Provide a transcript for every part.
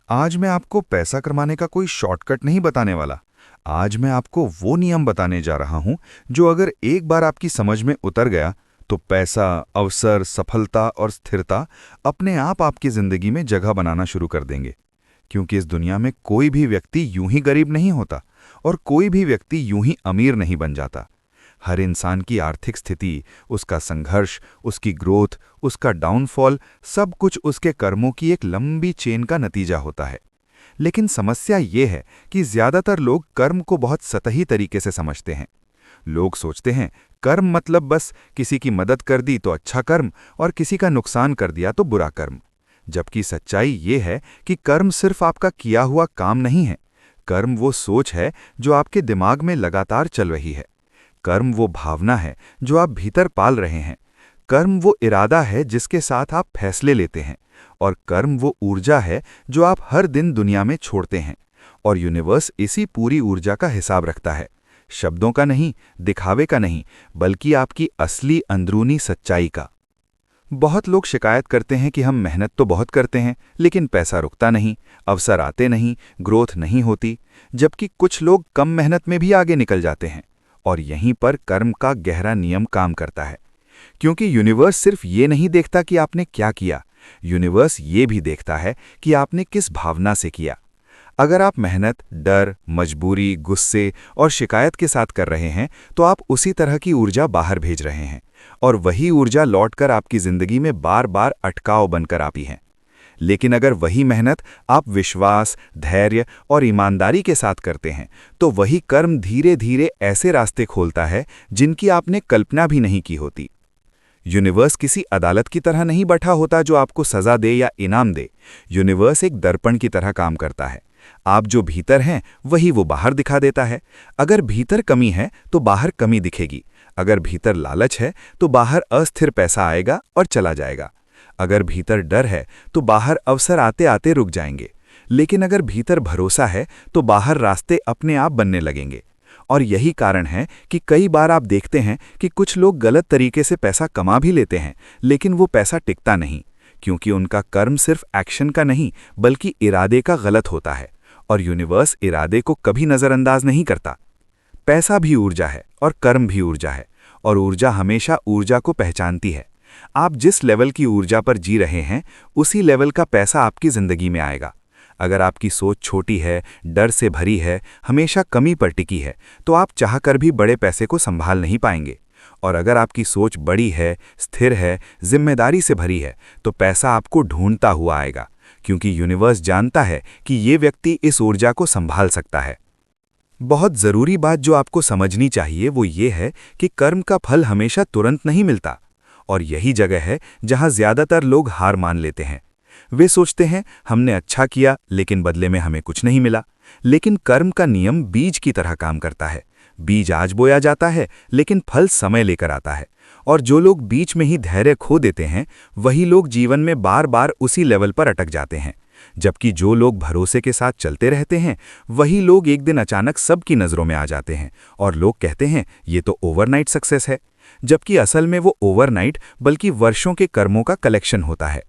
आज मैं आपको पैसा कमाने का कोई शॉर्टकट नहीं बताने वाला। आज मैं आपको वो नियम बताने जा रहा हूं जो अगर एक बार आपकी समझ में उतर गया तो पैसा, अवसर, सफलता और स्थिरता अपने आप आपकी जिंदगी में जगह बनाना शुरू कर देंगे। क्योंकि इस दुनिया में कोई भी व्यक्ति यूं ही गरीब नहीं होता और कोई भी व्यक्ति यूं ही अमीर नहीं बन जाता। हर इंसान की आर्थिक स्थिति, उसका संघर्ष, उसकी ग्रोथ, उसका डाउनफॉल, सब कुछ उसके कर्मों की एक लंबी चेन का नतीजा होता है। लेकिन समस्या ये है कि ज्यादातर लोग कर्म को बहुत सतही तरीके से समझते हैं। लोग सोचते हैं कर्म मतलब बस किसी की मदद कर दी तो अच्छा कर्म और किसी का नुकसान कर दिया तो बुरा कर्म। जबकि सच्चाई ये है कि कर्म सिर्फ आपका किया हुआ काम नहीं है। कर्म वो सोच है जो आपके दिमाग में लगातार चल रही है। कर्म वो भावना है जो आप भीतर पाल रहे हैं। कर्म वो इरादा है जिसके साथ आप फैसले लेते हैं। और कर्म वो ऊर्जा है जो आप हर दिन दुनिया में छोड़ते हैं। और यूनिवर्स इसी पूरी ऊर्जा का हिसाब रखता है। शब्दों का नहीं, दिखावे का नहीं, बल्कि आपकी असली अंदरूनी सच्चाई का। बहुत लोग शिकायत करते हैं कि हम मेहनत तो बहुत करते हैं लेकिन पैसा रुकता नहीं, अवसर आते नहीं, ग्रोथ नहीं होती। जबकि कुछ लोग कम मेहनत में भी आगे निकल जाते हैं। और यहीं पर कर्म का गहरा नियम काम करता है। क्योंकि यूनिवर्स सिर्फ ये नहीं देखता कि आपने क्या किया, यूनिवर्स ये भी देखता है कि आपने किस भावना से किया। अगर आप मेहनत डर, मजबूरी, गुस्से और शिकायत के साथ कर रहे हैं तो आप उसी तरह की ऊर्जा बाहर भेज रहे हैं। और वही ऊर्जा लौटकर आपकी जिंदगी में बार बार अटकाव बनकर आती है। लेकिन अगर वही मेहनत आप विश्वास, धैर्य और ईमानदारी के साथ करते हैं तो वही कर्म धीरे धीरे ऐसे रास्ते खोलता है जिनकी आपने कल्पना भी नहीं की होती। यूनिवर्स किसी अदालत की तरह नहीं बैठा होता जो आपको सजा दे या इनाम दे। यूनिवर्स एक दर्पण की तरह काम करता है। आप जो भीतर हैं वही वो बाहर दिखा देता है। अगर भीतर कमी है तो बाहर कमी दिखेगी। अगर भीतर लालच है तो बाहर अस्थिर पैसा आएगा और चला जाएगा। अगर भीतर डर है तो बाहर अवसर आते आते रुक जाएंगे। लेकिन अगर भीतर भरोसा है तो बाहर रास्ते अपने आप बनने लगेंगे। और यही कारण है कि कई बार आप देखते हैं कि कुछ लोग गलत तरीके से पैसा कमा भी लेते हैं लेकिन वो पैसा टिकता नहीं। क्योंकि उनका कर्म सिर्फ एक्शन का नहीं बल्कि इरादे का गलत होता है। और यूनिवर्स इरादे को कभी नज़रअंदाज नहीं करता। पैसा भी ऊर्जा है और कर्म भी ऊर्जा है। और ऊर्जा हमेशा ऊर्जा को पहचानती है। आप जिस लेवल की ऊर्जा पर जी रहे हैं उसी लेवल का पैसा आपकी जिंदगी में आएगा। अगर आपकी सोच छोटी है, डर से भरी है, हमेशा कमी पर टिकी है तो आप चाहकर भी बड़े पैसे को संभाल नहीं पाएंगे। और अगर आपकी सोच बड़ी है, स्थिर है, जिम्मेदारी से भरी है तो पैसा आपको ढूंढता हुआ आएगा। क्योंकि यूनिवर्स जानता है कि ये व्यक्ति इस ऊर्जा को संभाल सकता है। बहुत ज़रूरी बात जो आपको समझनी चाहिए वो ये है कि कर्म का फल हमेशा तुरंत नहीं मिलता। और यही जगह है जहां ज्यादातर लोग हार मान लेते हैं। वे सोचते हैं हमने अच्छा किया लेकिन बदले में हमें कुछ नहीं मिला। लेकिन कर्म का नियम बीज की तरह काम करता है। बीज आज बोया जाता है लेकिन फल समय लेकर आता है। और जो लोग बीच में ही धैर्य खो देते हैं वही लोग जीवन में बार बार उसी लेवल पर अटक जाते हैं। जबकि जो लोग भरोसे के साथ चलते रहते हैं वही लोग एक दिन अचानक सबकी नज़रों में आ जाते हैं। और लोग कहते हैं ये तो ओवरनाइट सक्सेस है। जबकि असल में वो ओवरनाइट बल्कि वर्षों के कर्मों का कलेक्शन होता है।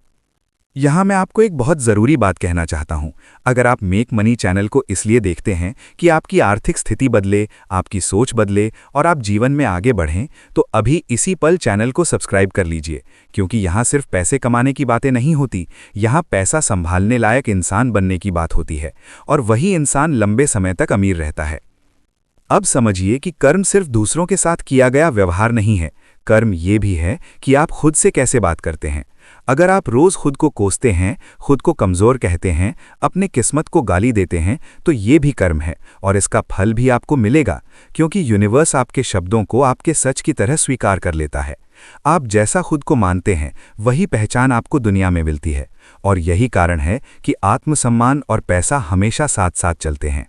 यहाँ मैं आपको एक बहुत ज़रूरी बात कहना चाहता हूँ। अगर आप मेक मनी चैनल को इसलिए देखते हैं कि आपकी आर्थिक स्थिति बदले, आपकी सोच बदले और आप जीवन में आगे बढ़ें तो अभी इसी पल चैनल को सब्सक्राइब कर लीजिए। क्योंकि यहाँ सिर्फ पैसे कमाने की बातें नहीं होती, यहाँ पैसा संभालने लायक इंसान बनने की बात होती है। और वही इंसान लंबे समय तक अमीर रहता है। अब समझिए कि कर्म सिर्फ दूसरों के साथ किया गया व्यवहार नहीं है। कर्म ये भी है कि आप खुद से कैसे बात करते हैं। अगर आप रोज खुद को कोसते हैं, खुद को कमज़ोर कहते हैं, अपने किस्मत को गाली देते हैं तो ये भी कर्म है। और इसका फल भी आपको मिलेगा। क्योंकि यूनिवर्स आपके शब्दों को आपके सच की तरह स्वीकार कर लेता है। आप जैसा खुद को मानते हैं वही पहचान आपको दुनिया में मिलती है। और यही कारण है कि आत्मसम्मान और पैसा हमेशा साथ साथ चलते हैं।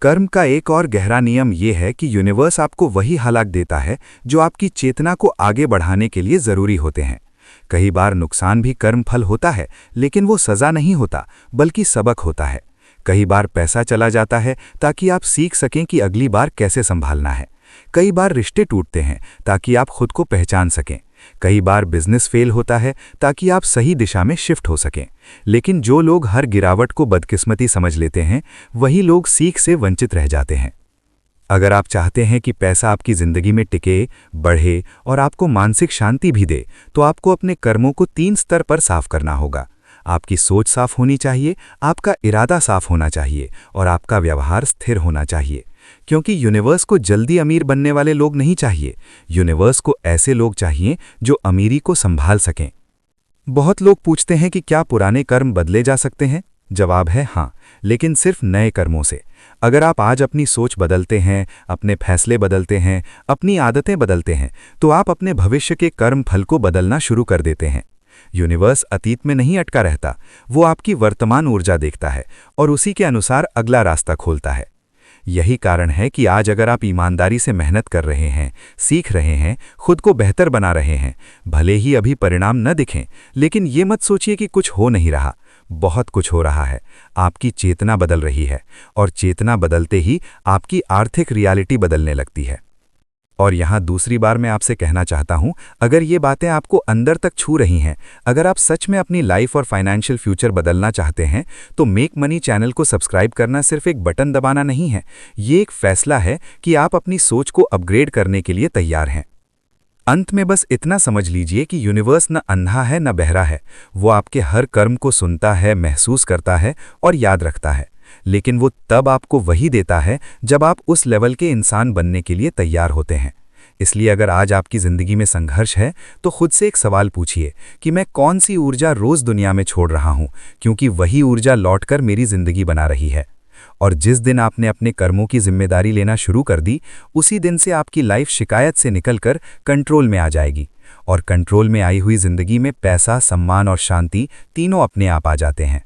कर्म का एक और गहरा नियम ये है कि यूनिवर्स आपको वही हालात देता है जो आपकी चेतना को आगे बढ़ाने के लिए ज़रूरी होते हैं। कई बार नुकसान भी कर्म फल होता है लेकिन वो सज़ा नहीं होता बल्कि सबक होता है। कई बार पैसा चला जाता है ताकि आप सीख सकें कि अगली बार कैसे संभालना है। कई बार रिश्ते टूटते हैं ताकि आप खुद को पहचान सकें। कई बार बिजनेस फेल होता है ताकि आप सही दिशा में शिफ्ट हो सकें। लेकिन जो लोग हर गिरावट को बदकिस्मती समझ लेते हैं, वही लोग सीख से वंचित रह जाते हैं। अगर आप चाहते हैं कि पैसा आपकी ज़िंदगी में टिके, बढ़े और आपको मानसिक शांति भी दे, तो आपको अपने कर्मों को 3 स्तर पर साफ करना होगा। आपकी सोच साफ होनी चाहिए, आपका इरादा साफ होना चाहिए और आपका व्यवहार स्थिर होना चाहिए। क्योंकि यूनिवर्स को जल्दी अमीर बनने वाले लोग नहीं चाहिए, यूनिवर्स को ऐसे लोग चाहिए जो अमीरी को संभाल सकें। बहुत लोग पूछते हैं कि क्या पुराने कर्म बदले जा सकते हैं? जवाब है हाँ, लेकिन सिर्फ नए कर्मों से। अगर आप आज अपनी सोच बदलते हैं, अपने फैसले बदलते हैं, अपनी आदतें बदलते हैं, तो आप अपने भविष्य के कर्म फल को बदलना शुरू कर देते हैं। यूनिवर्स अतीत में नहीं अटका रहता, वो आपकी वर्तमान ऊर्जा देखता है और उसी के अनुसार अगला रास्ता खोलता है। यही कारण है कि आज अगर आप ईमानदारी से मेहनत कर रहे हैं, सीख रहे हैं, खुद को बेहतर बना रहे हैं, भले ही अभी परिणाम न दिखें, लेकिन ये मत सोचिए कि कुछ हो नहीं रहा। बहुत कुछ हो रहा है। आपकी चेतना बदल रही है और चेतना बदलते ही आपकी आर्थिक रियलिटी बदलने लगती है। और यहाँ दूसरी बार मैं आपसे कहना चाहता हूँ, अगर ये बातें आपको अंदर तक छू रही हैं, अगर आप सच में अपनी लाइफ और फाइनेंशियल फ्यूचर बदलना चाहते हैं, तो मेक मनी चैनल को सब्सक्राइब करना सिर्फ एक बटन दबाना नहीं है, ये एक फैसला है कि आप अपनी सोच को अपग्रेड करने के लिए तैयार हैं। अंत में बस इतना समझ लीजिए कि यूनिवर्स न अंधा है न बहरा है, वो आपके हर कर्म को सुनता है, महसूस करता है और याद रखता है। लेकिन वो तब आपको वही देता है जब आप उस लेवल के इंसान बनने के लिए तैयार होते हैं। इसलिए अगर आज आपकी ज़िंदगी में संघर्ष है, तो खुद से एक सवाल पूछिए कि मैं कौन सी ऊर्जा रोज़ दुनिया में छोड़ रहा हूँ, क्योंकि वही ऊर्जा लौटकर मेरी ज़िंदगी बना रही है। और जिस दिन आपने अपने कर्मों की जिम्मेदारी लेना शुरू कर दी, उसी दिन से आपकी लाइफ शिकायत से निकलकर कंट्रोल में आ जाएगी। और कंट्रोल में आई हुई ज़िंदगी में पैसा, सम्मान और शांति तीनों अपने आप आ जाते हैं।